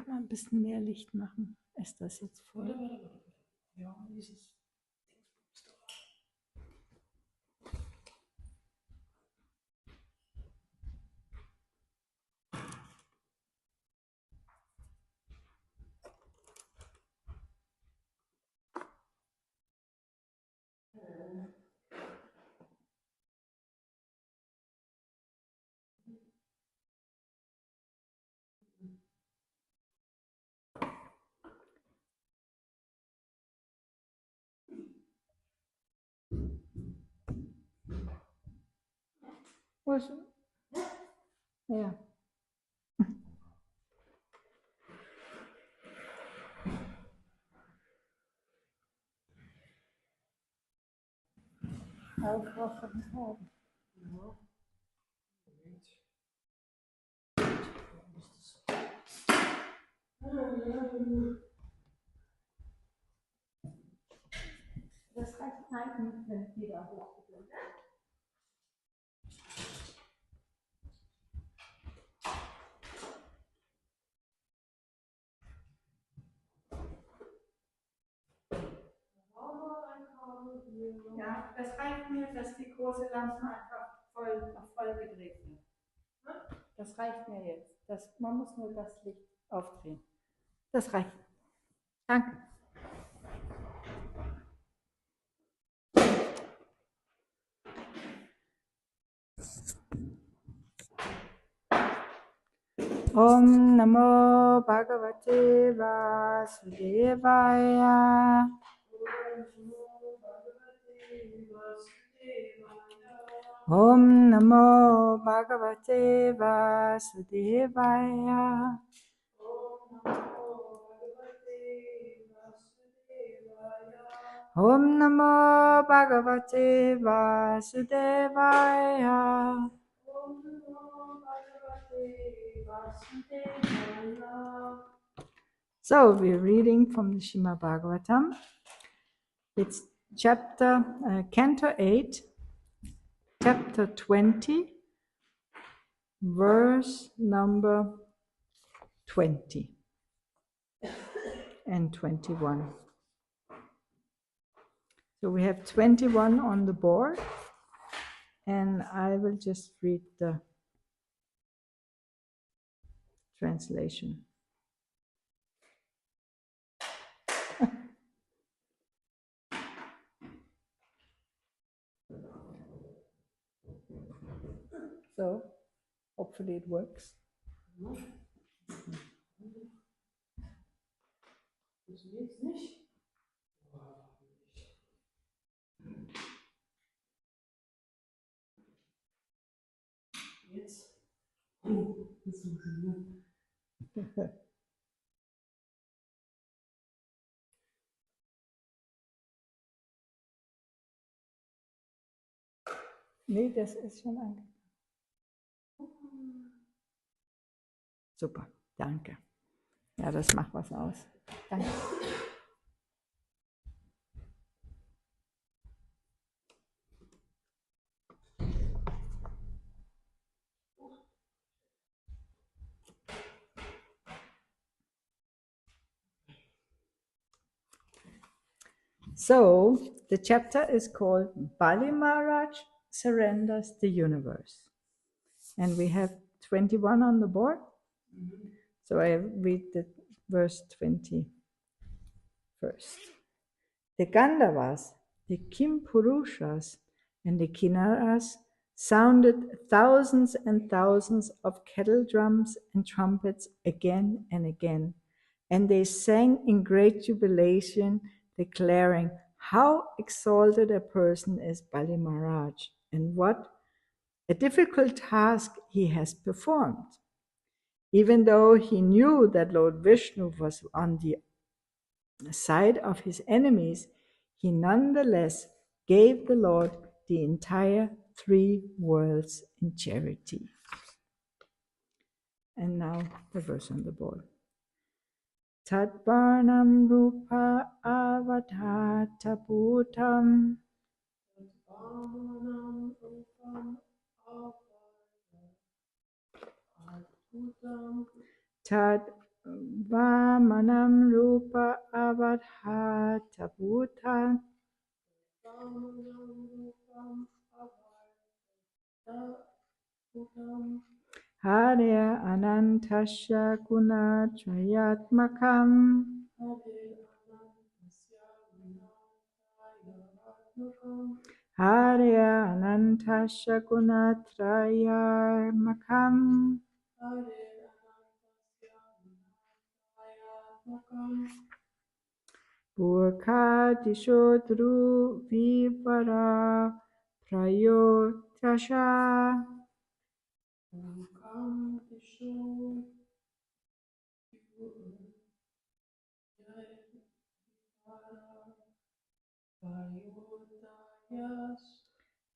mal ein bisschen mehr Licht machen. Ist das jetzt voll? Warte. Ja, dieses Wo ist? Ja. Aufwachen haben. Ja. Moment. Das reicht eigentlich, wenn jeder hochgeht. Ja, das reicht mir, dass die große Lampe einfach voll gedreht wird. Das reicht mir jetzt. Man muss nur das Licht aufdrehen. Das reicht. Danke. Om Namo Bhagavate Vasudevaya. Om Namo Bhagavate Vasudevaya. Om Namo Bhagavate Vasudevaya. So we're reading from the Srimad Bhagavatam. It's Canto 8, Chapter 20, verse number 20 and 21. So we have 21 on the board, and I will just read the translation. So hopefully it works. Funktioniert's nicht? Jetzt. Das funktioniert. Nee, das ist schon angekommen. Super, danke. Ja, das macht was aus. Danke. So, the chapter is called Bali Maharaj Surrenders the Universe. And we have 21 on the board. So I read the verse 20 first. The Gandhavas, the Kimpurushas, and the Kinnaras sounded thousands and thousands of kettle drums and trumpets again and again, and they sang in great jubilation, declaring how exalted a person is Bali Maharaj, and what a difficult task he has performed. Even though he knew that Lord Vishnu was on the side of his enemies, he nonetheless gave the Lord the entire 3 worlds in charity. And now the verse on the board. Tadvarnam rupa avatata bhutam tad Vamanam Rupa Avadhata Bhutan Hare Anantasya Gunatrayatmakam Hare Anantasya Gunatrayatmakam Burkhadishodru Vivara Prayotasha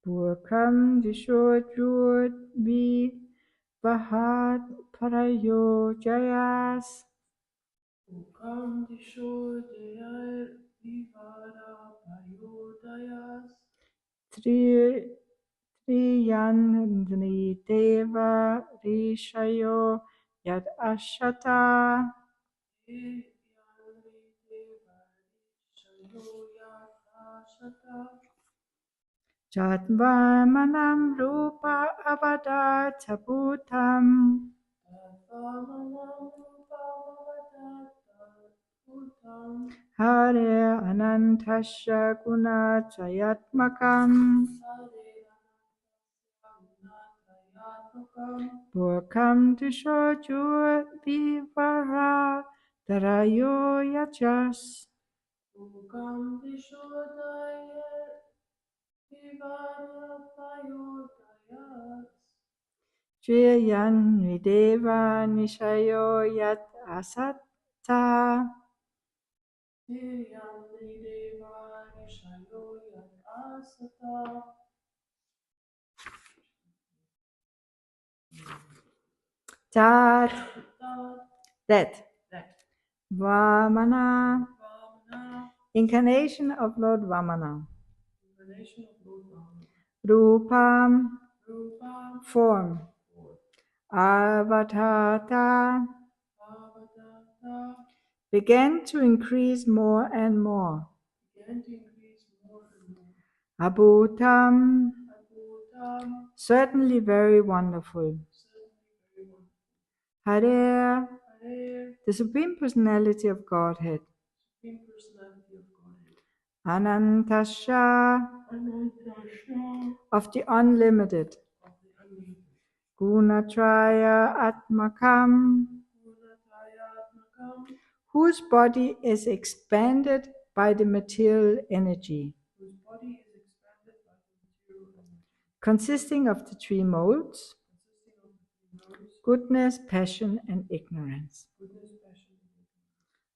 Burkham Dishodru Vivahat Parayojayas Triyandri Deva Rishayo Yad Ashata Jatvamanam Rupa Avadata Bhutam Hare Anantasya Gunatrayatmakam Burkham Dishoju Vivara Tarayo Yajas Triyan Videva Nishayo Yat Asata Tat that Vamana incarnation of Lord Vamana Rupam form Avatata began to increase more and more. Abhutam certainly very wonderful. Hare the Supreme Personality of Godhead. Anantasya of the unlimited. Gunatraya Atmakam whose body is expanded by the material energy, consisting of the three modes, goodness, passion, and ignorance.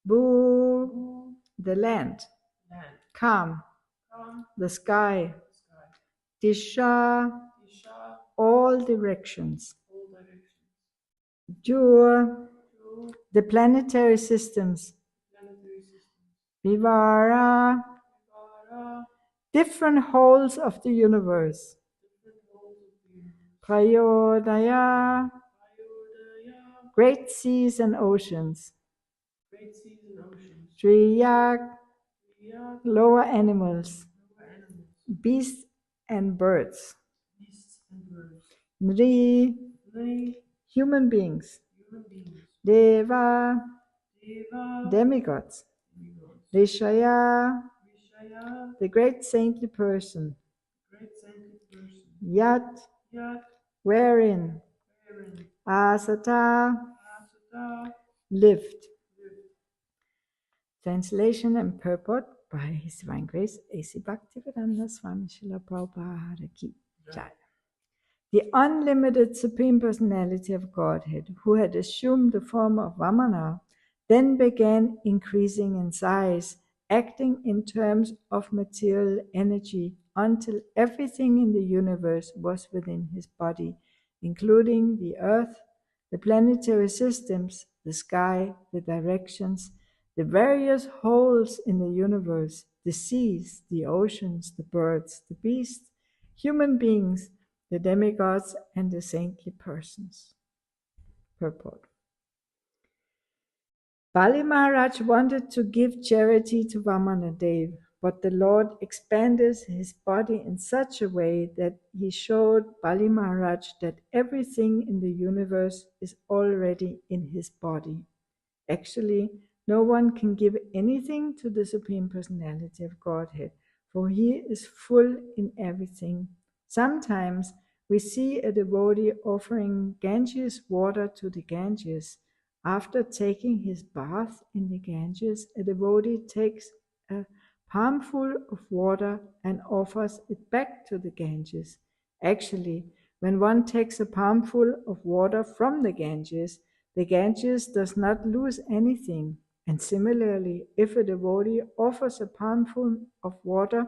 Bhu, the land. Kam, the sky. Disha, all directions. Jur, the planetary systems. Vivara, different wholes of the universe. Prayodaya, great seas and oceans. Triyak, lower animals. Beasts and birds. Nri, human beings. Deva, demigods. Rishaya, the great saintly person. Yat, wherein. Asata, lived. Translation and purport by His Divine Grace A.C. Bhaktivedanta Swami Srila Prabhupada Ki Jai. The unlimited Supreme Personality of Godhead, who had assumed the form of Vamana, then began increasing in size, acting in terms of material energy until everything in the universe was within his body, including the earth, the planetary systems, the sky, the directions, the various holes in the universe, the seas, the oceans, the birds, the beasts, human beings, the demigods, and the saintly persons. Purport. Bali Maharaj wanted to give charity to Vamanadev, but the Lord expanded his body in such a way that he showed Bali Maharaj that everything in the universe is already in his body. Actually, no one can give anything to the Supreme Personality of Godhead, for he is full in everything. Sometimes we see a devotee offering Ganges water to the Ganges. After taking his bath in the Ganges, a devotee takes a palmful of water and offers it back to the Ganges. Actually, when one takes a palmful of water from the Ganges does not lose anything. And similarly, if a devotee offers a palmful of water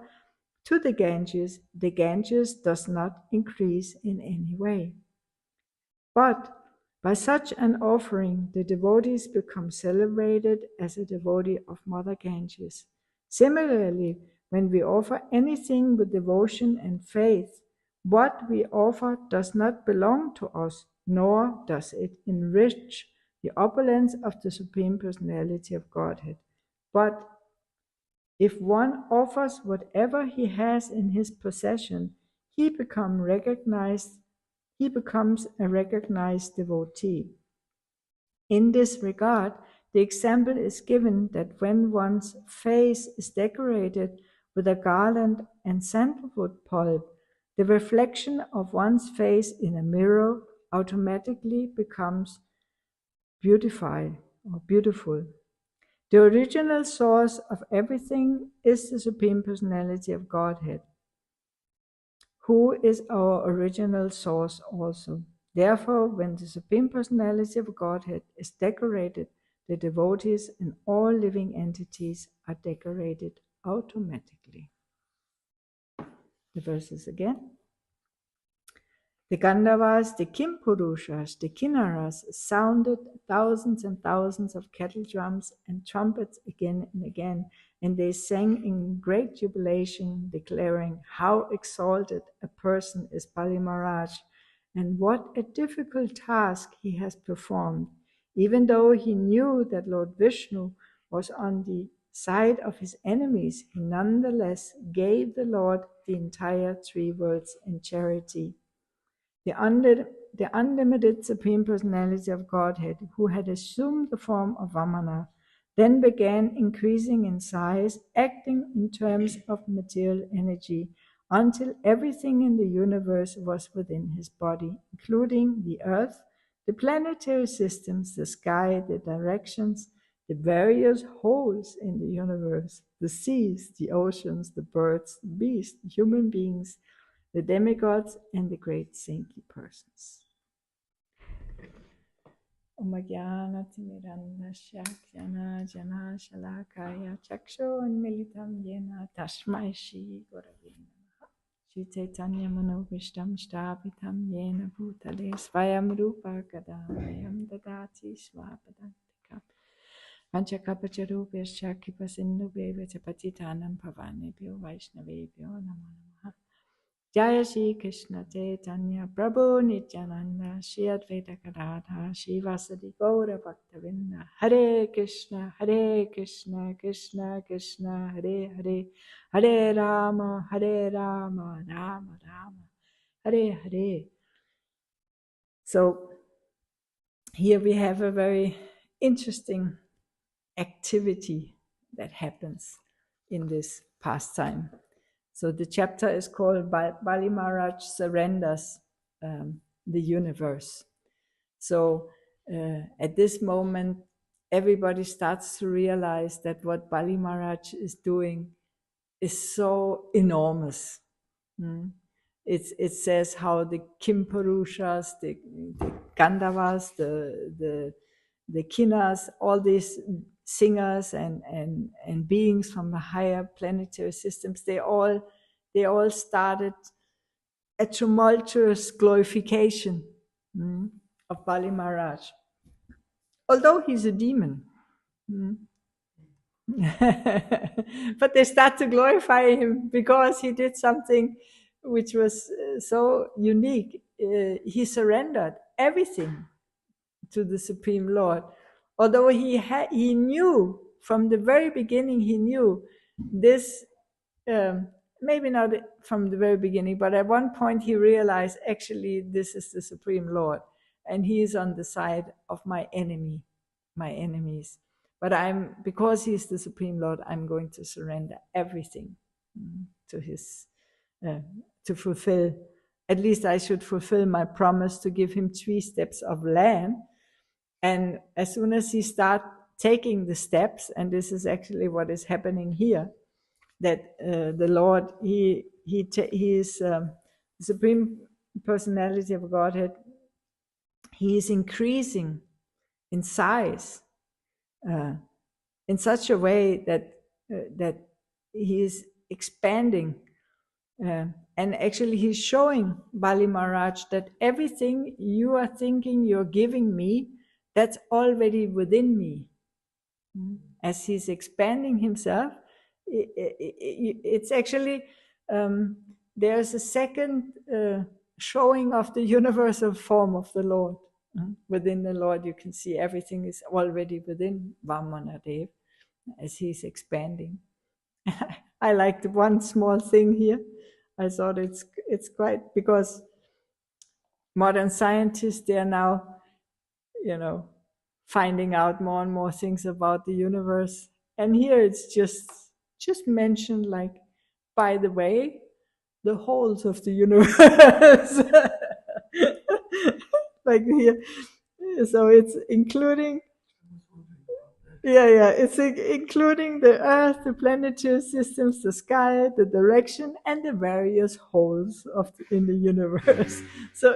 to the Ganges does not increase in any way. But by such an offering, the devotees become celebrated as a devotee of Mother Ganges. Similarly, when we offer anything with devotion and faith, what we offer does not belong to us, nor does it enrich the opulence of the Supreme Personality of Godhead. But if one offers whatever he has in his possession, he becomes a recognized devotee. In this regard, the example is given that when one's face is decorated with a garland and sandalwood pulp, the reflection of one's face in a mirror automatically becomes beautified or beautiful. The original source of everything is the Supreme Personality of Godhead, who is our original source also. Therefore, when the Supreme Personality of Godhead is decorated, the devotees and all living entities are decorated automatically. The verses again. The Gandhavas, the Kimpurushas, the Kinnaras sounded thousands and thousands of kettle drums and trumpets again and again, and they sang in great jubilation, declaring how exalted a person is Bali Maharaj, and what a difficult task he has performed. Even though he knew that Lord Vishnu was on the side of his enemies, he nonetheless gave the Lord the entire three worlds in charity. The unlimited Supreme Personality of Godhead, who had assumed the form of Vamana, then began increasing in size, acting in terms of material energy, until everything in the universe was within his body, including the earth, the planetary systems, the sky, the directions, the various holes in the universe, the seas, the oceans, the birds, the beasts, the human beings, the demigods, and the great saintly persons. Omagyanatimirandasya jana jana shalakaya chaksho unmilitam yena tashmai shri gurave namaha. Shri Chaitanya Manobhishtam Shtapitam Yena Bhutale Svayam Rupa Kadamayam Dadati Swapadantikam Panchakapacharupescha Kipasindhubheva Chapatitanam Pavanebhyo Vaishnavebhyo Namo Namaha. Jaya Shri Krishna Chaitanya Prabhu Nityananda Shri Advaita Gadadhar Shri Vasadi Gaura Bhaktavinda Hare Krishna Krishna Krishna Hare Hare Hare Rama Rama Rama Hare Hare. So here we have a very interesting activity that happens in this pastime. So the chapter is called Bali Maharaj Surrenders the Universe. So at this moment, everybody starts to realize that what Bali Maharaj is doing is so enormous. It says how the Kimpurushas, the Gandhavas, the Kinnas, all these singers and beings from the higher planetary systems, they all started a tumultuous glorification of Bali Maharaj. Although he's a demon. But they start to glorify him because he did something which was so unique. He surrendered everything to the Supreme Lord. although he knew from the very beginning, he knew this, maybe not from the very beginning, but at one point he realized, actually this is the Supreme Lord, and he is on the side of my enemies. But because he's the Supreme Lord, I'm going to surrender everything to his, to fulfill, at least I should fulfill my promise to give him 3 steps of land. And as soon as he starts taking the steps, and this is actually what is happening here, that the Lord, he is the Supreme Personality of Godhead. He is increasing in size in such a way that he is expanding, and actually he's showing Bali Maharaj that everything you are thinking you're giving me, that's already within me. As he's expanding himself, it's actually, there's a second showing of the universal form of the Lord. Within the Lord, you can see everything is already within Vamanadev as he's expanding. I liked one small thing here. I thought it's quite, because modern scientists, they are now, finding out more and more things about the universe. And here it's just mentioned, like, by the way, the holes of the universe. Like here. So it's including, it's including the earth, the planetary systems, the sky, the direction, and the various holes in the universe. So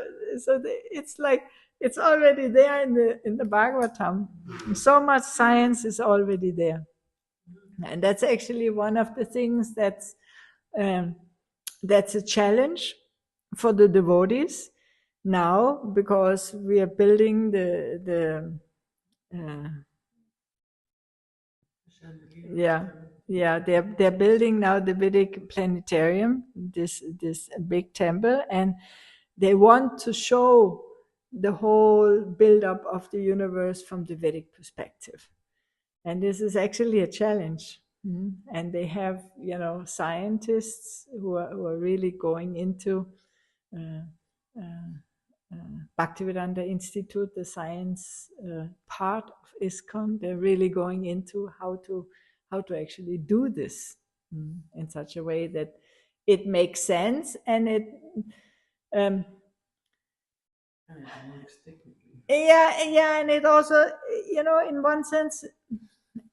it's like, it's already there in the Bhagavatam. So much science is already there, and that's actually one of the things that's a challenge for the devotees now, because we are building the they're building now the Vedic planetarium, this big temple, and they want to show the whole build-up of the universe from the Vedic perspective. And this is actually a challenge. And they have, scientists who are really going into Bhaktivedanta Institute, the science part of ISKCON. They're really going into how to actually do this in such a way that it makes sense, and it works technically. And it also, in one sense,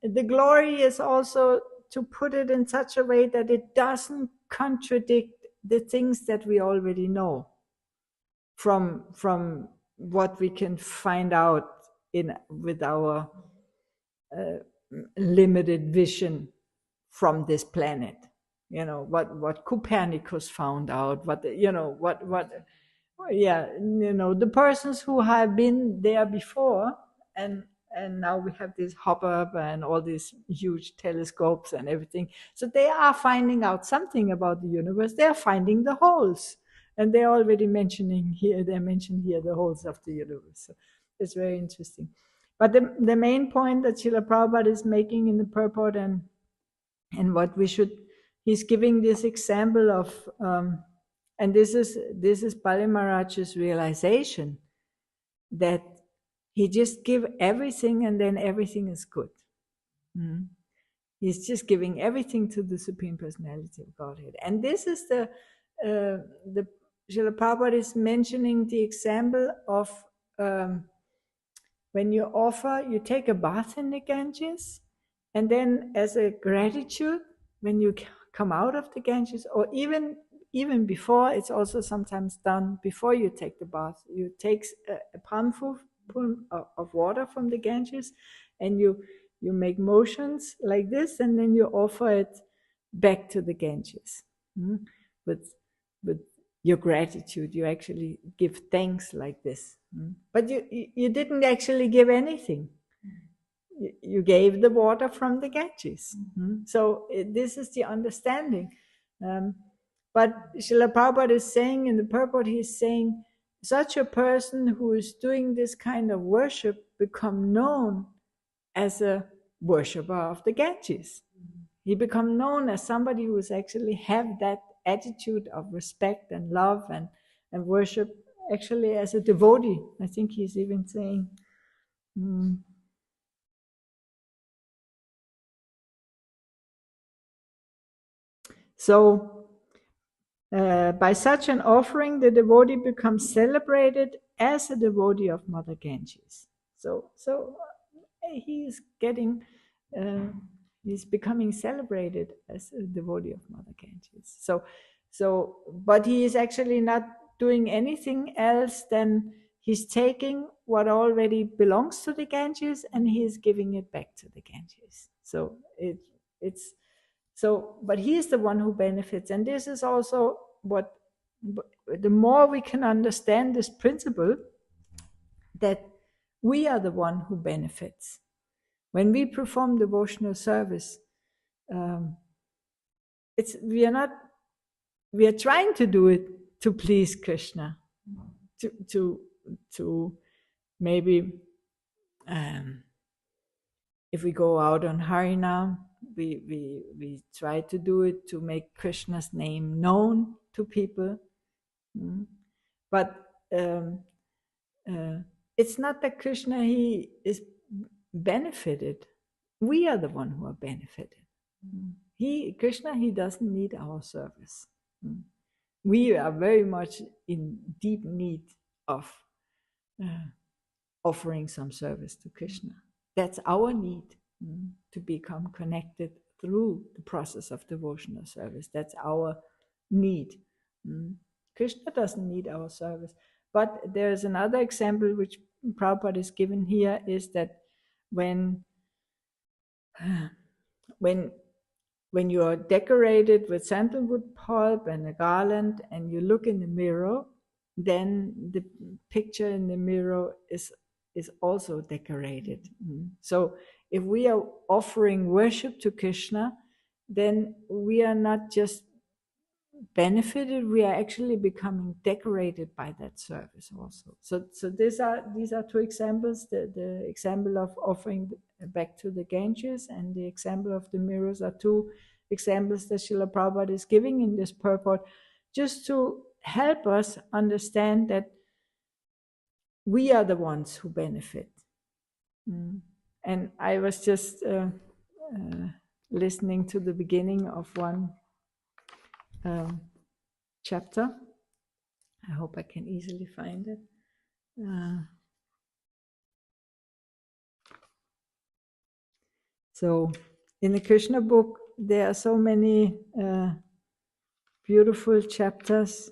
the glory is also to put it in such a way that it doesn't contradict the things that we already know from what we can find out with our limited vision from this planet. What Copernicus found out, the persons who have been there before, and now we have this Hubble and all these huge telescopes and everything. So they are finding out something about the universe. They are finding the holes, and they're already mentioned here the holes of the universe. So it's very interesting. But the main point that Srila Prabhupada is making in the purport, and what we should, he's giving this example of, and this is Bali Maharaj's realization, that he just give everything and then everything is good. He's just giving everything to the Supreme Personality of Godhead. And this is the Srila Prabhupada is mentioning the example of when you take a bath in the Ganges, and then as a gratitude, when you come out of the Ganges, or even before, it's also sometimes done before you take the bath. You take a palmful of water from the Ganges, and you make motions like this, and then you offer it back to the Ganges. With your gratitude, you actually give thanks like this. But you didn't actually give anything. You gave the water from the Ganges. So this is the understanding. But Srila Prabhupada is saying in the purport, he's saying, such a person who is doing this kind of worship become known as a worshipper of the Ganges. He become known as somebody who is actually have that attitude of respect and love and worship actually as a devotee. I think he's even saying, so by such an offering, the devotee becomes celebrated as a devotee of Mother Ganges. So he is getting, he's becoming celebrated as a devotee of Mother Ganges. But he is actually not doing anything else than he's taking what already belongs to the Ganges and he is giving it back to the Ganges. So it's so, but he is the one who benefits, and this is also what. The more we can understand this principle, that we are the one who benefits. When we perform devotional service, we are trying to do it to please Krishna, to maybe if we go out on Harinam, we try to do it to make Krishna's name known to people. But it's not that Krishna, he is benefited. We are the one who are benefited. Krishna, he doesn't need our service. We are very much in deep need of offering some service to Krishna. That's our need, to become connected through the process of devotional service. That's our need. Krishna doesn't need our service. But there's another example which Prabhupada is given here, is that when you are decorated with sandalwood pulp and a garland and you look in the mirror, then the picture in the mirror is also decorated. So if we are offering worship to Krishna, then we are not just benefited, we are actually becoming decorated by that service also. So these are two examples. The example of offering back to the Ganges and the example of the mirrors are two examples that Srila Prabhupada is giving in this purport, just to help us understand that we are the ones who benefit. And I was just listening to the beginning of one chapter. I hope I can easily find it. So in the Krishna book, there are so many beautiful chapters.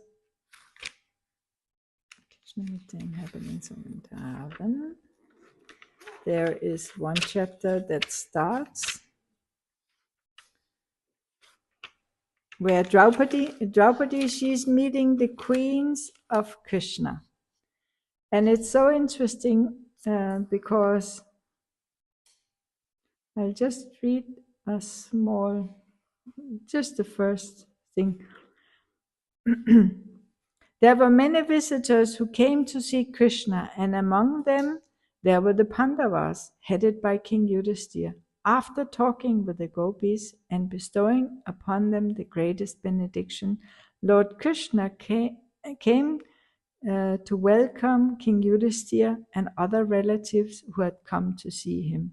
There is one chapter that starts where Draupadi, she's meeting the queens of Krishna. And it's so interesting because I'll just read a small, just the first thing. There were many visitors who came to see Krishna, and among them there were the Pandavas, headed by King Yudhisthira. After talking with the gopis and bestowing upon them the greatest benediction, Lord Krishna came to welcome King Yudhisthira and other relatives who had come to see him.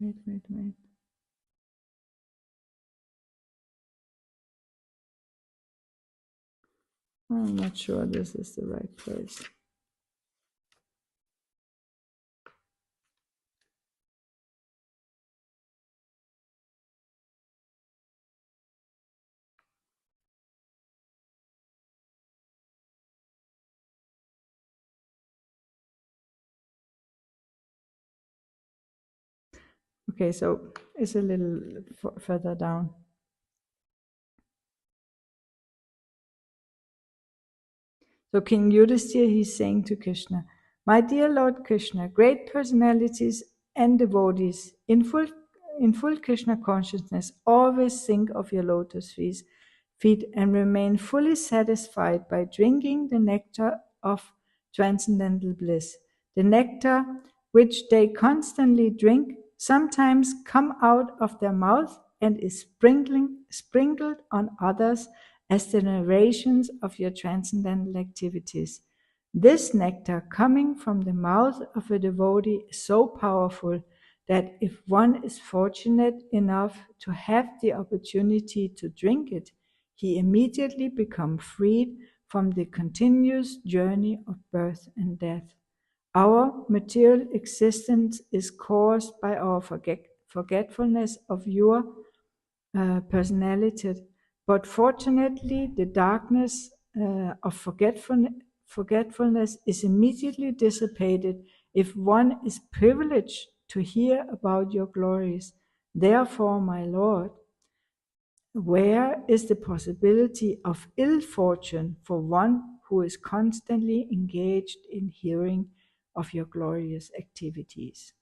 Wait. I'm not sure this is the right place. Okay, so it's a little further down. So King Yudhisthira, he's saying to Krishna, "My dear Lord Krishna, great personalities and devotees in full Krishna consciousness always think of your lotus feet and remain fully satisfied by drinking the nectar of transcendental bliss. The nectar which they constantly drink, sometimes come out of their mouth and is sprinkled on others as the narrations of your transcendental activities. This nectar coming from the mouth of a devotee is so powerful that if one is fortunate enough to have the opportunity to drink it, he immediately becomes freed from the continuous journey of birth and death. Our material existence is caused by our forgetfulness of your personality, but fortunately, the darkness of forgetfulness is immediately dissipated if one is privileged to hear about your glories. Therefore, my Lord, where is the possibility of ill fortune for one who is constantly engaged in hearing of your glorious activities?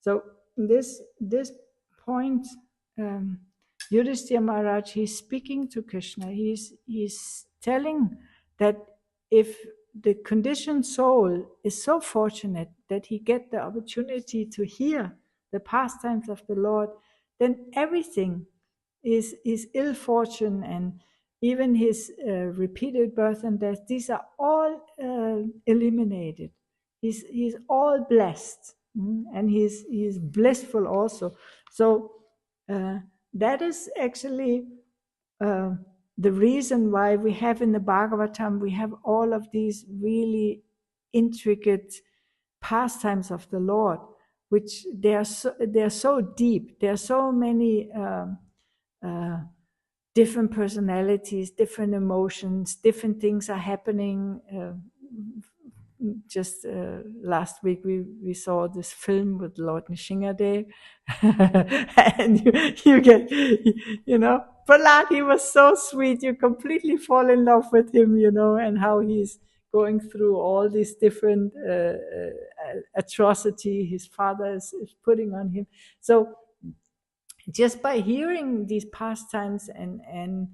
So this point, Yudhishthira Maharaj, he's speaking to Krishna. He's telling that if the conditioned soul is so fortunate that he get the opportunity to hear the pastimes of the Lord, then everything is ill fortune, and even his repeated birth and death, these are all eliminated. He's all blessed, and he's blissful also. So that is actually uh, the reason why we have in the Bhagavatam, we have all of these really intricate pastimes of the Lord, which they are so deep. There are so many different personalities, different emotions, different things are happening. Just last week we saw this film with Lord Nishingadev, and you get, Prahlad, he was so sweet. You completely fall in love with him, and how he's going through all these different atrocity his father is putting on him. So just by hearing these pastimes and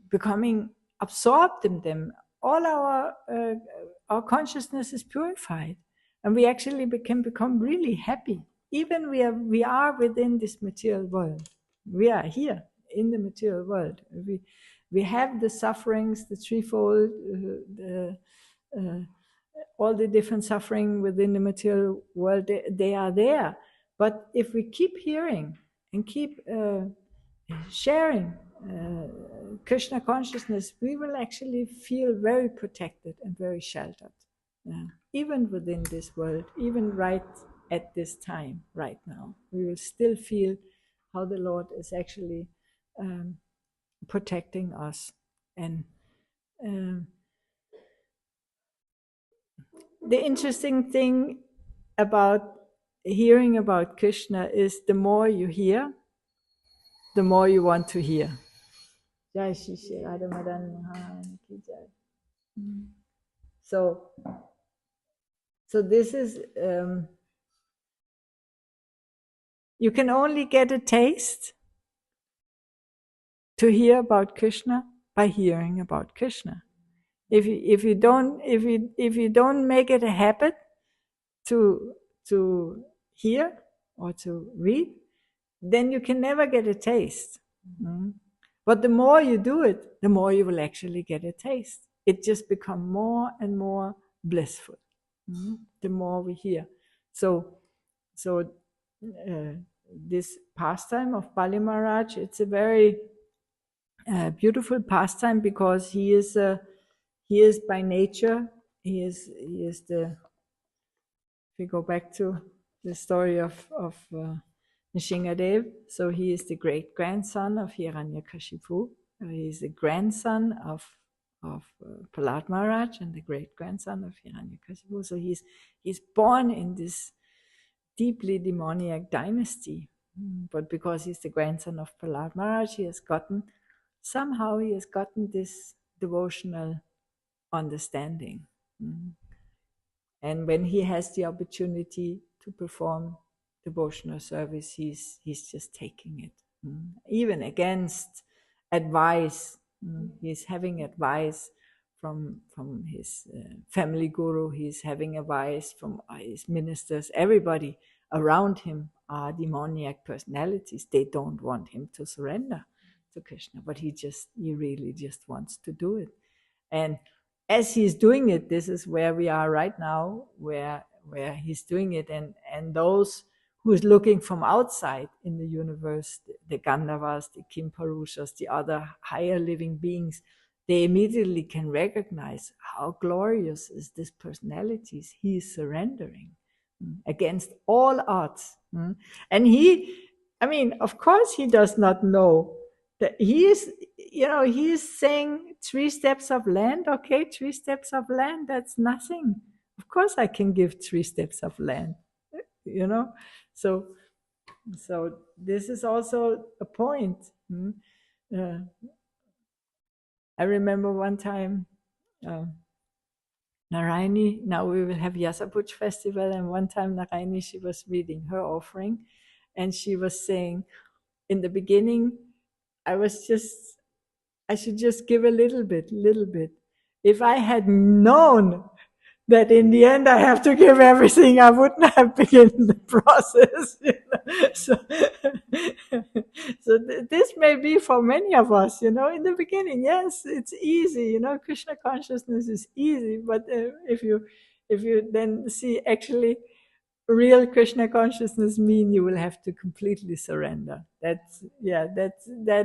becoming absorbed in them, all our consciousness is purified, and we actually can become really happy. Even we are within this material world. We are here in the material world. We have the sufferings, the threefold, all the different suffering within the material world. They are there. But if we keep hearing and keep sharing Krishna consciousness, we will actually feel very protected and very sheltered, even within this world, even right at this time, right now. We will still feel how the Lord is actually protecting us. And the interesting thing about hearing about Krishna is the more you hear, the more you want to hear. Jai Shri Shri Radha Madan Mohan Ki Jai. So this is, you can only get a taste to hear about Krishna by hearing about Krishna. If you don't make it a habit to hear or to read, then you can never get a taste. But the more you do it, the more you will actually get a taste. It just becomes more and more blissful. The more we hear. So this pastime of Bali Maharaj, it's a very beautiful pastime, because he is by nature, he is the, if we go back to the story of Nishingadev, so he is the great grandson of Hiranyakashipu. He is the grandson of Prahlad Maharaj and the great grandson of Hiranyakashipu. So he's born in this deeply demoniac dynasty, but because he's the grandson of Prahlad Maharaj, he has gotten this devotional understanding. And when he has the opportunity to perform devotional service, he's just taking it, even against advice. He's having advice from his family guru. He's having advice from his ministers. Everybody around him are demoniac personalities. They don't want him to surrender to Krishna, but he really just wants to do it. And as he's doing it, this is where we are right now, where he's doing it, and those who's looking from outside in the universe, the Gandhavas, the Kimparushas, the other higher living beings, they immediately can recognize how glorious is this personalities he is surrendering against all odds. And of course, he does not know that he is saying 3 steps of land. Okay, 3 steps of land, that's nothing. Of course, I can give 3 steps of land, so this is also a point. Uh, I remember one time, Narayani, now we will have Yasapuj festival, and one time Narayani, she was reading her offering, and she was saying, in the beginning, I should just give a little bit. If I had known that in the end I have to give everything, I wouldn't have begun the process. So, this may be for many of us, in the beginning. Yes, it's easy. Krishna consciousness is easy, but if you then see actually real Krishna consciousness mean you will have to completely surrender. That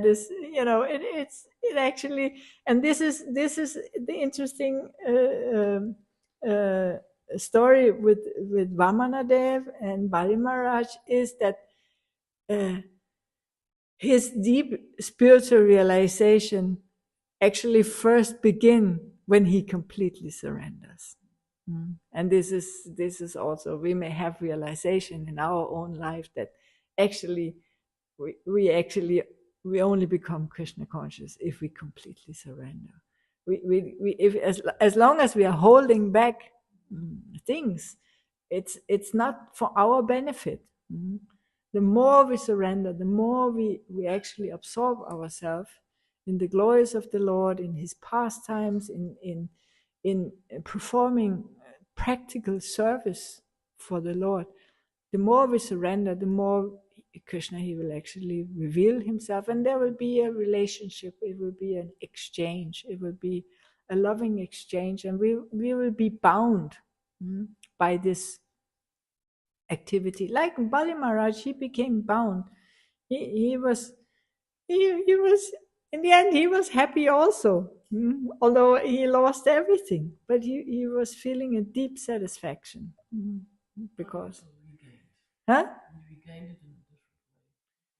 is it actually, and this is the interesting story with Vamanadev and Bali Maharaj, is that his deep spiritual realization actually first begin when he completely surrenders. And this is also, we may have realization in our own life that actually we only become Krishna conscious if we completely surrender. If as long as we are holding back things, it's not for our benefit. The more we surrender, the more we actually absorb ourselves in the glories of the Lord, in His pastimes, in performing practical service for the Lord. The more we surrender, the more Krishna, He will actually reveal Himself, and there will be a relationship. It will be an exchange. It will be a loving exchange, and we will be bound by this activity. Like Bali Maharaj, he became bound. He was in the end, he was happy also, although he lost everything, but he was feeling a deep satisfaction, because huh? He regained it in a different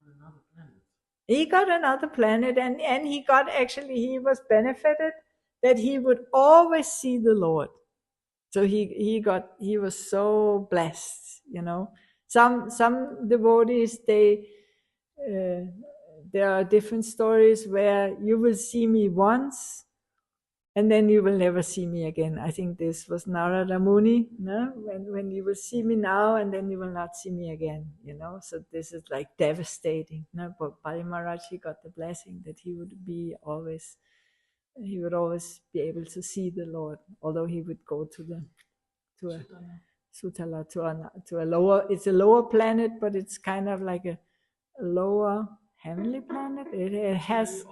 way on another planet. He got another planet, and he got, actually, he was benefited that he would always see the Lord. So he was so blessed, Some devotees, there are different stories where you will see me once and then you will never see me again. I think this was Narada Muni, no? When you will see me now and then you will not see me again, So this is like devastating. No? But Bali Maharaj, he got the blessing that he would always be able to see the Lord, although he would go to a Sutala, to a lower, it's a lower planet, but it's kind of like a lower heavenly planet. It has,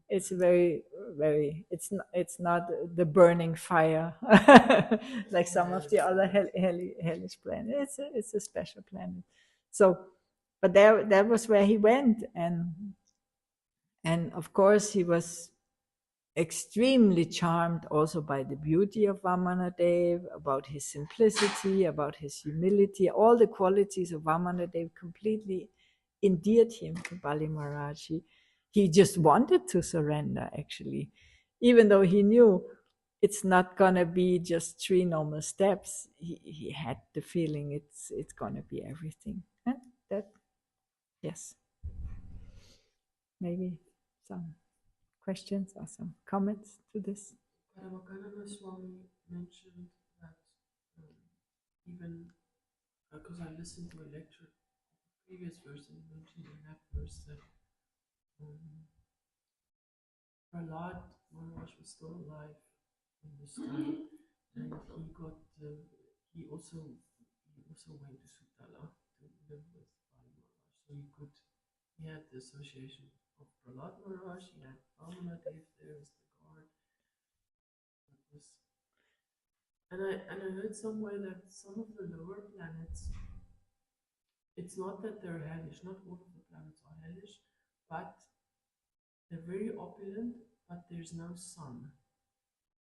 it's very, very, it's not the burning fire like some of the other hellish planets. It's a special planet. So, but that was where he went, and of course he was extremely charmed also by the beauty of Vamanadev, about his simplicity, about his humility. All the qualities of Vamanadev completely endeared him to Bali Maharaj. He just wanted to surrender, actually, even though he knew it's not gonna be just 3 normal steps. He had the feeling it's gonna be everything. And that, yes, maybe some questions or some comments to this? Paramakanana Swami mentioned that even because I listened to a lecture, previous verse, and he mentioned in that verse that Prahlad Maharaj was still alive in this time, and he also went to Sutala to live with Bali Maharaj. So he had the association of Prahlad Maharaj, he had Vamana Dev there as the guard. That was, and I heard somewhere that some of the lower planets, it's not that they're hellish, not all of the planets are hellish, but they're very opulent, but there's no sun.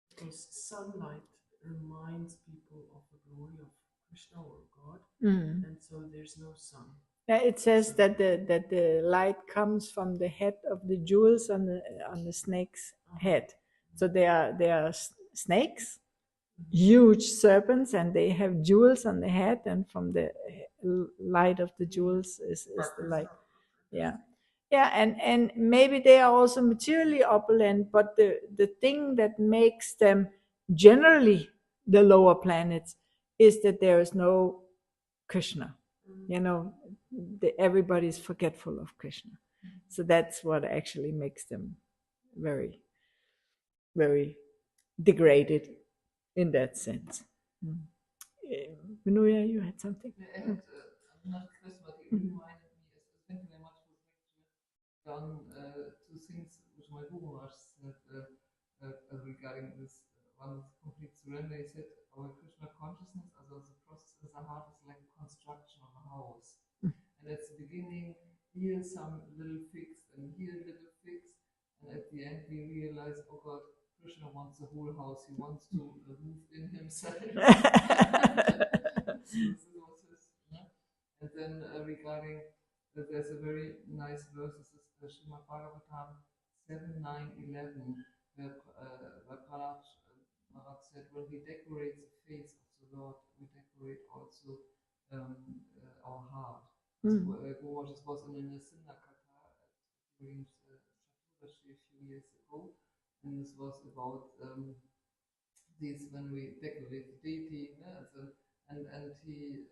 Because sunlight reminds people of the glory of Krishna or God, and so there's no sun. Yeah, it says that the light comes from the head of the jewels on the snake's head. So they are snakes, huge serpents, and they have jewels on the head, and from the light of the jewels is the light. Yeah. Yeah, and maybe they are also materially opulent, but the thing that makes them generally the lower planets is that there is no Krishna. Everybody's forgetful of Krishna. So that's what actually makes them very, very degraded in that sense. Nuya, you had something? Yeah, I had not question, but it reminded me, thank you very much for done two things which my guru Maharaj said regarding this one complete surrender. He said our Krishna consciousness, as the process in the heart, is like construction of a house. And at the beginning, here some little fix and here little fix, and at the end we realize, oh God, Krishna wants the whole house. He wants to move in himself. And then regarding that, there's a very nice verse. This is Srimad Bhagavatam 7:9-11, where Prahlad Maharaj said, when we decorate the face of the Lord, we decorate also our heart. This was in a Sinha Katha during Chaturdashi a few years ago, and this was about this when we decorate the deity, and he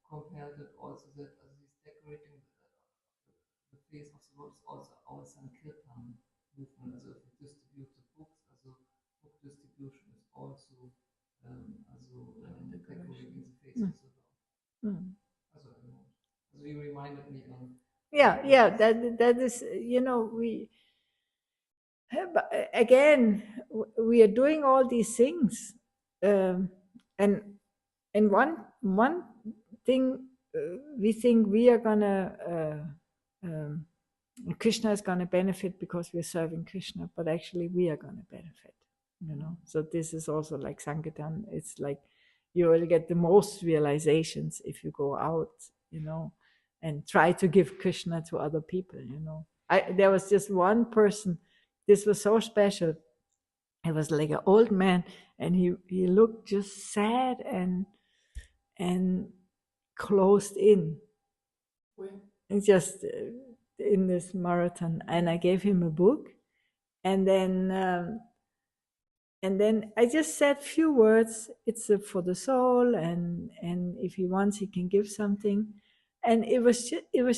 compared it also that as he's decorating the face of the Lord is also our Sankirtan movement. Also if we distribute the books, also book distribution is also decorating the face of the Lord. So you reminded me on. Yeah, that is, we but again, we are doing all these things, and one thing we think we are gonna Krishna is gonna benefit because we're serving Krishna, but actually we are gonna benefit. So this is also like Sankirtan. It's like you will get the most realizations if you go out, and try to give Krishna to other people. There was just one person. This was so special. It was like an old man, and he looked just sad and closed in. And just in this marathon, and I gave him a book, and then I just said few words. It's for the soul, and if he wants, he can give something. And it was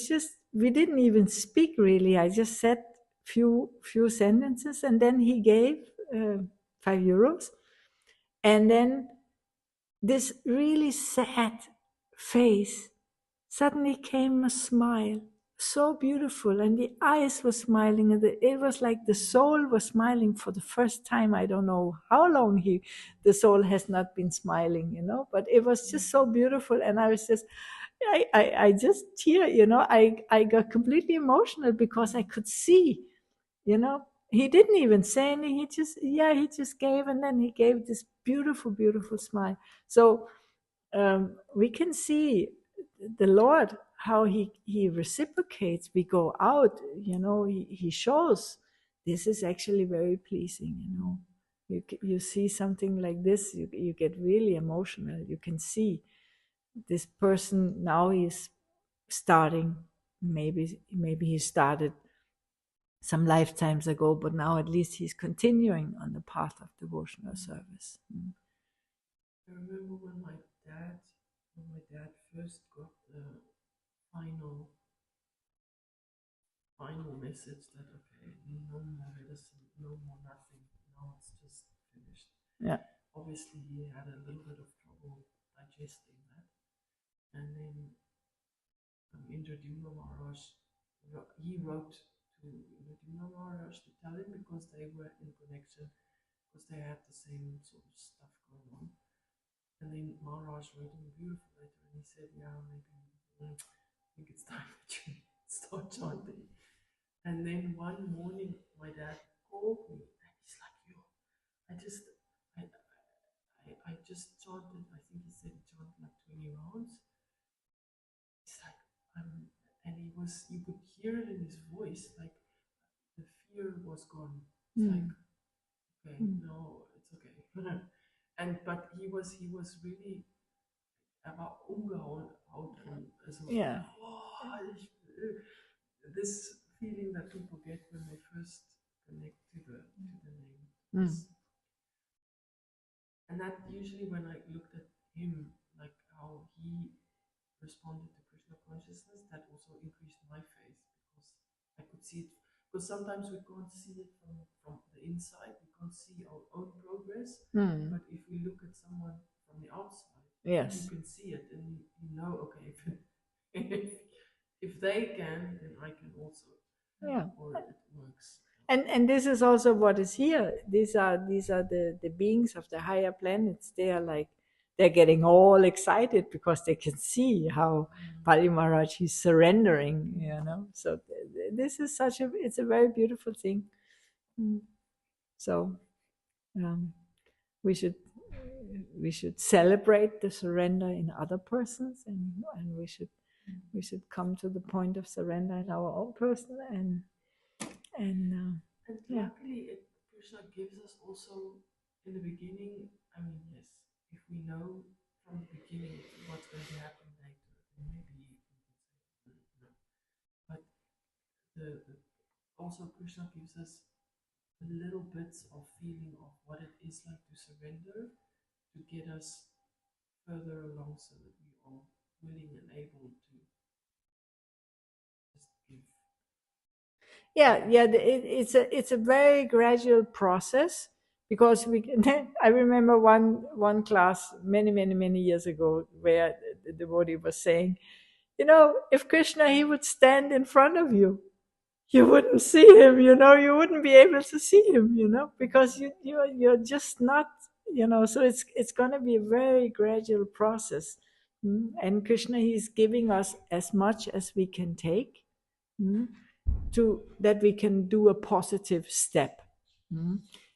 just we didn't even speak really. I just said few sentences, and then he gave €5, and then this really sad face suddenly came a smile, so beautiful, and the eyes were smiling, and it was like the soul was smiling for the first time. I don't know how long the soul has not been smiling, but it was just so beautiful, and I was just, I just tear, I got completely emotional because I could see, he didn't even say anything. He just gave, and then he gave this beautiful, beautiful smile. So we can see the Lord, how he reciprocates. We go out, he shows this is actually very pleasing. You see something like this, you get really emotional. You can see this person now is starting. Maybe he started some lifetimes ago, but now at least he's continuing on the path of devotional service. I remember when my dad first got the final message that okay, no more medicine, no more nothing, now it's just finished. Yeah. obviously he had a little bit of trouble digesting that. And then Indradumna Maharaj, he wrote to Indradumna Maharaj to tell him because they were in connection, because they had the same sort of stuff going on. And then Maharaj wrote him a beautiful letter and he said, yeah, maybe I think it's time that you start chanting. And then one morning my dad called me and he's like, yo, I just I just chanted, I think he said he chanted like 20 rounds. It's like and you could hear it in his voice, like the fear was gone. It's like, okay, no, it's okay. But he was really about umgehauen, so, Yeah. This feeling that people get when they first connect to the name. And that usually when I looked at him, like how he responded to Krishna consciousness, that also increased my faith because I could see it. Because sometimes we can't see it from the inside, we can't see our own progress. But if we look at someone from the outside, Yes. you can see it and you know, okay, if they can, then I can also. Yeah. Or it works. And this is also what is here. These are the beings of the higher planets. They are like, they're getting all excited because they can see how Bali Maharaj is surrendering, So this is it's a very beautiful thing. So we should celebrate the surrender in other persons, and we should come to the point of surrender in our own person, and yeah. Luckily, Krishna gives us also in the beginning. I mean, yes, if we know from the beginning what's going to happen later, then maybe you can say no. But also Krishna gives us little bits of feeling of what it is like to surrender, to get us further along, so that we are willing and able to just give. Yeah, it's a very gradual process, because I remember one class many years ago where the devotee was saying, if Krishna, he would stand in front of you, you wouldn't see him, you wouldn't be able to see him, because you're just not, so it's going to be a very gradual process. And Krishna, he's giving us as much as we can take, to that we can do a positive step.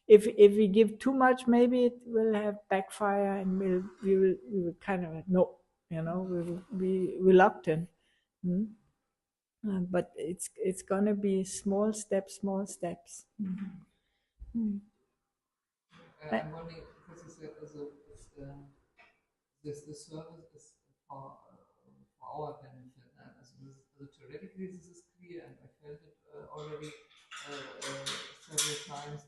If we give too much, maybe it will have backfire, and we will kind of no, we will be reluctant. But it's gonna be small steps. I'm wondering, because you said also the service is for our benefit. Theoretically, this is clear, and I felt it already several times.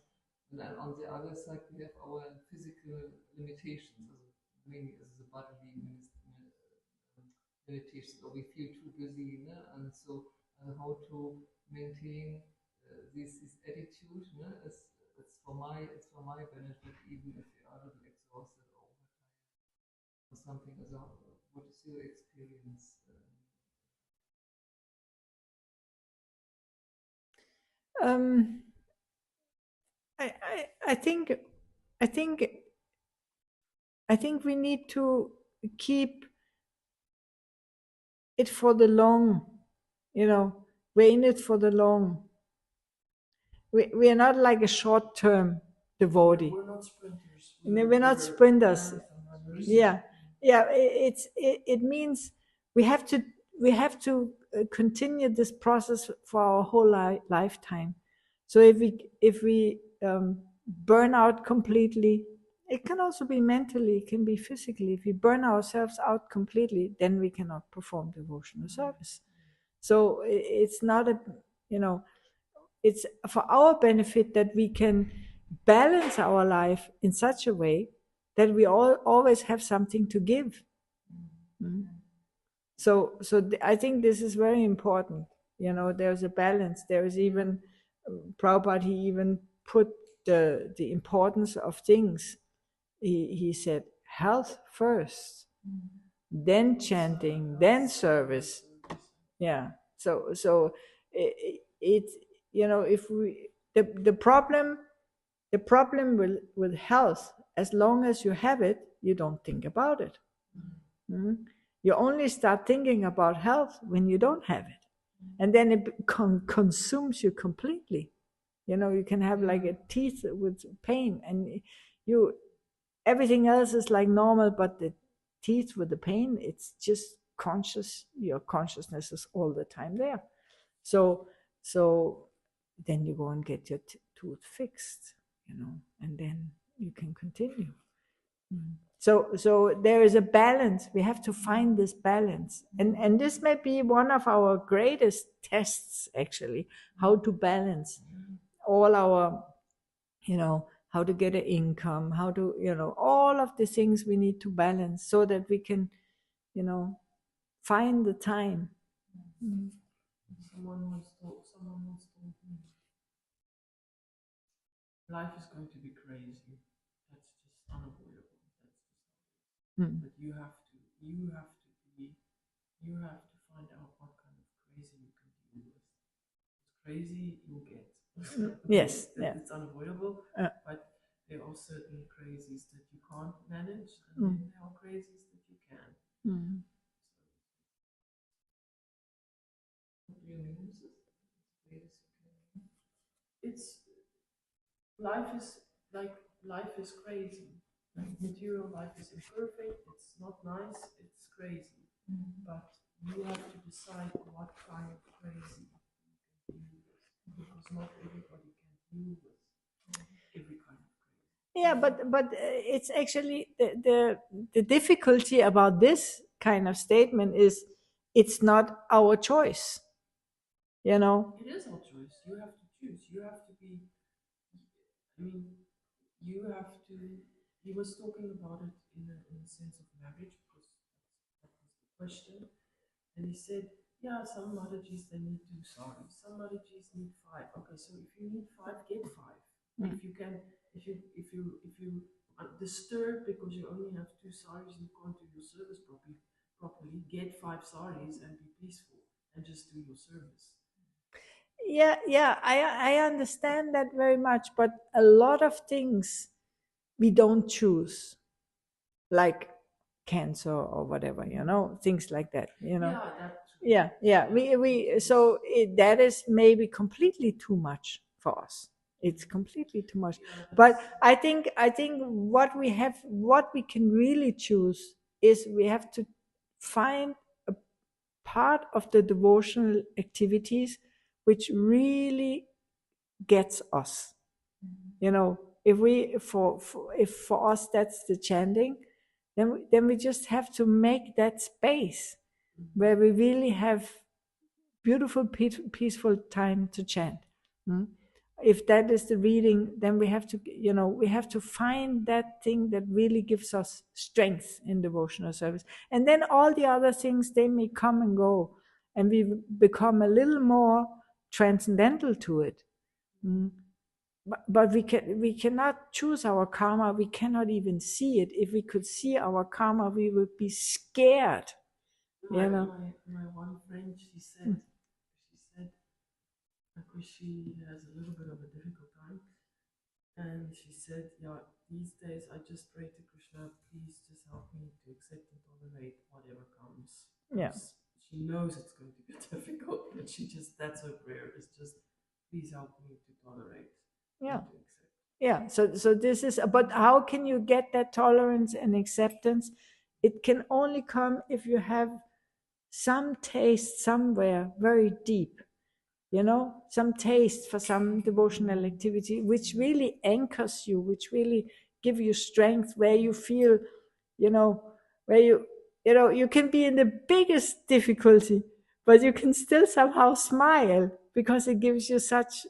And then on the other side, we have our physical limitations. Mainly, as a bodily limitations, or we feel too busy, and so how to maintain this attitude, it's for my benefit, even if you are a little exhausted or something. As what is your experience? I think we need to keep it for the long. We're in it for the long. We are not like a short-term devotee. We're not sprinters. We're not sprinters. Yeah. It means we have to continue this process for our whole lifetime. So if we burn out completely, it can also be mentally, it can be physically. If we burn ourselves out completely, then we cannot perform devotional service. So it's not it's for our benefit that we can balance our life in such a way that we always have something to give. So I think this is very important. There's a balance. There is even Prabhupada, he even put the importance of things he said health first, then chanting, then service. Yeah. So it if we the problem with health, as long as you have it, you don't think about it. Mm. You only start thinking about health when you don't have it, and then it consumes you completely. You can have like a teeth with pain, and you everything else is like normal, but the teeth with the pain, it's just conscious. Your consciousness is all the time there. So then you go and get your tooth fixed, and then you can continue. So there is a balance. We have to find this balance, and this may be one of our greatest tests, actually, how to balance all our, how to get an income, how to, all of the things we need to balance so that we can, find the time. Someone once told me, life is going to be crazy. That's just unavoidable. That's just but you have to find out what kind of crazy you can deal with. It's crazy you'll get. Yes, It's unavoidable, but there are certain crazies that you can't manage, and then there are crazies that you can. What do you mean? It's life is crazy. Like material life is imperfect. It's not nice. It's crazy. But you have to decide what kind of crazy you can deal with, because not everybody can deal with every kind of crazy. Yeah, but it's actually the difficulty about this kind of statement is it's not our choice. It is our choice. You have to choose. You have to be. I mean, you have to. He was talking about it in a sense of marriage, because that was the question. And he said, yeah, some Mataji's they need 2 saris, some Mataji's need 5. Okay, so if you need 5, get 5. If you can, if you are disturbed because you only have 2 saris and you can't do your service properly, get 5 saris and be peaceful and just do your service. Yeah, I understand that very much, but a lot of things we don't choose, like cancer or whatever, things like that, yeah, we so that is maybe completely too much for us. It's completely too much. But I think what we can really choose is we have to find a part of the devotional activities which really gets us. If we if for us that's the chanting, then we just have to make that space where we really have beautiful peaceful time to chant. If that is the reading, then we have to find that thing that really gives us strength in devotional service, and then all the other things, they may come and go, and we become a little more transcendental to it. But we cannot choose our karma. We cannot even see it. If we could see our karma, we would be scared. My one friend, she said, because she has a little bit of a difficult time, and she said, yeah, these days I just pray to Krishna, please just help me to accept and tolerate whatever comes. Yeah. She knows it's going to be difficult, but that's her prayer, is just, please help me to tolerate. Yeah. And to accept. Yeah, so this is, but how can you get that tolerance and acceptance? It can only come if you have some taste somewhere very deep, some taste for some devotional activity, which really anchors you, which really give you strength, where you feel, where you can be in the biggest difficulty, but you can still somehow smile because it gives you such,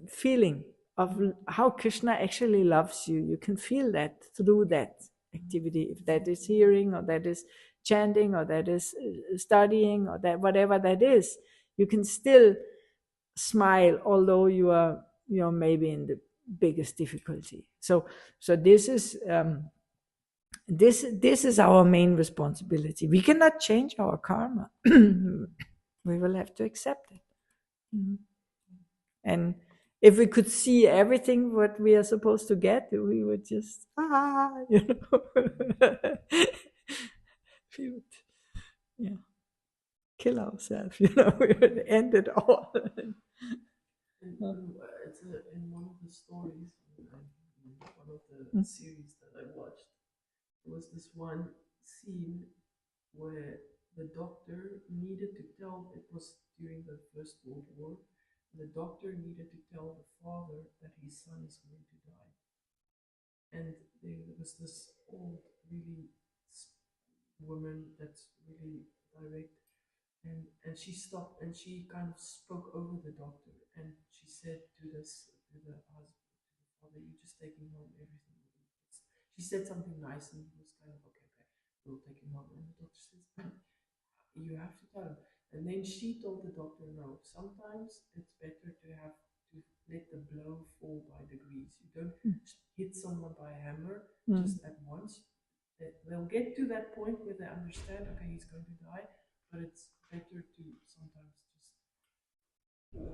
feeling of how Krishna actually loves you. You can feel that through that activity, if that is hearing, or that is chanting, or that is studying, or that whatever that is, you can still smile, although you're maybe in the biggest difficulty. So this is this is our main responsibility. We cannot change our karma. We will have to accept it. And if we could see everything what we are supposed to get, we would just we would, yeah, kill ourselves. We would end it all. And it's in one of the stories, in one of the series that I watched, there was this one scene where the doctor needed to tell, it was during the First World War, the doctor needed to tell the father that his son is going to die. And there was this old, really woman that's really direct, and she stopped and she kind of spoke over the doctor, and she said to the husband, to the father, "You just take him home, everything will be fixed." She said something nice, and he was kind of okay, we'll take him home. And the doctor says, "But you have to tell him." And then she told the doctor, "No, sometimes it's better to have to let the blow fall by degrees. You don't hit someone by a hammer just at once. They'll get to that point where they understand, okay, he's going to die, but it's better to sometimes just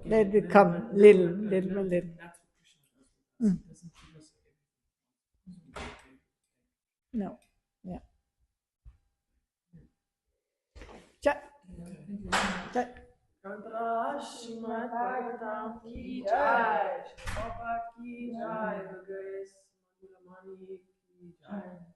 let it come little by little. And that's what Krishna does with us. He doesn't give us everything. No, yeah. Jai. Jai. Shrimad Bhagavatam ki jai, Shri Prabhupada ki jai, Manjula-mani ki jai.